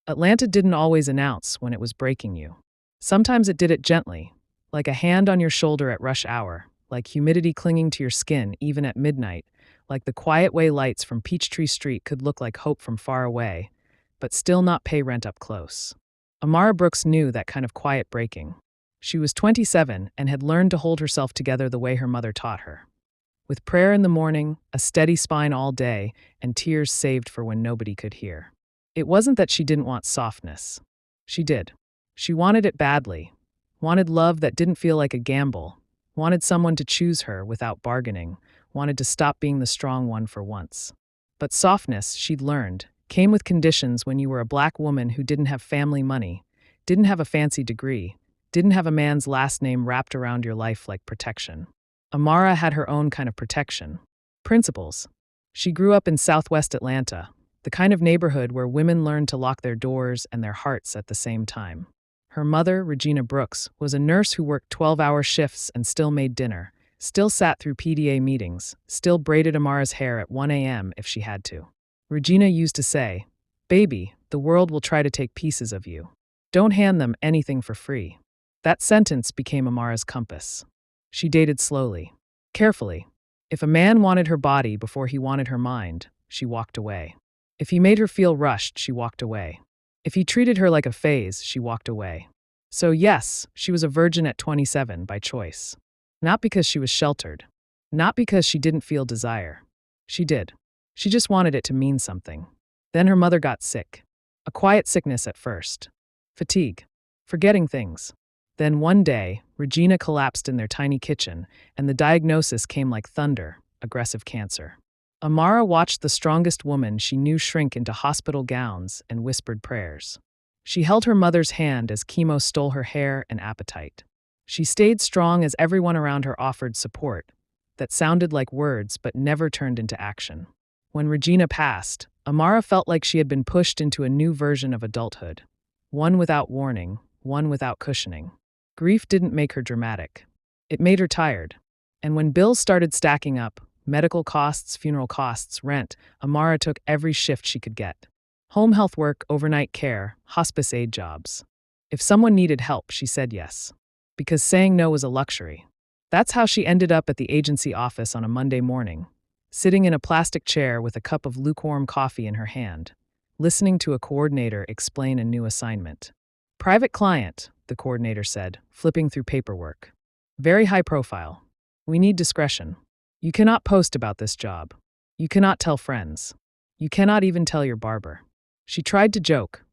Atlanta didn't always announce when it was breaking you. Sometimes it did it gently, like a hand on your shoulder at rush hour, like humidity clinging to your skin even at midnight, like the quiet way lights from Peachtree Street could look like hope from far away, but still not pay rent up close. Amara Brooks knew that kind of quiet breaking. She was 27 and had learned to hold herself together the way her mother taught her. With prayer in the morning, a steady spine all day, and tears saved for when nobody could hear. It wasn't that she didn't want softness. She did. She wanted it badly. Wanted love that didn't feel like a gamble. Wanted someone to choose her without bargaining. Wanted to stop being the strong one for once. But softness, she'd learned, came with conditions when you were a black woman who didn't have family money, didn't have a fancy degree, didn't have a man's last name wrapped around your life like protection. Amara had her own kind of protection. Principles. She grew up in Southwest Atlanta, the kind of neighborhood where women learned to lock their doors and their hearts at the same time. Her mother, Regina Brooks, was a nurse who worked 12-hour shifts and still made dinner, still sat through PDA meetings, still braided Amara's hair at 1 a.m. if she had to. Regina used to say, "Baby, the world will try to take pieces of you. Don't hand them anything for free." That sentence became Amara's compass. She dated slowly, carefully. If a man wanted her body before he wanted her mind, she walked away. If he made her feel rushed, she walked away. If he treated her like a phase, she walked away. So yes, she was a virgin at 27 by choice. Not because she was sheltered. Not because she didn't feel desire. She did. She just wanted it to mean something. Then her mother got sick. A quiet sickness at first. Fatigue. Forgetting things. Then one day, Regina collapsed in their tiny kitchen, and the diagnosis came like thunder: aggressive cancer. Amara watched the strongest woman she knew shrink into hospital gowns and whispered prayers. She held her mother's hand as chemo stole her hair and appetite. She stayed strong as everyone around her offered support that sounded like words but never turned into action. When Regina passed, Amara felt like she had been pushed into a new version of adulthood. One without warning, one without cushioning. Grief didn't make her dramatic. It made her tired. And when bills started stacking up, medical costs, funeral costs, rent, Amara took every shift she could get. Home health work, overnight care, hospice aid jobs. If someone needed help, she said yes. Because saying no was a luxury. That's how she ended up at the agency office on a Monday morning, sitting in a plastic chair with a cup of lukewarm coffee in her hand, listening to a coordinator explain a new assignment. "Private client," the coordinator said, flipping through paperwork. "Very high profile. We need discretion. You cannot post about this job. You cannot tell friends. You cannot even tell your barber." She tried to joke,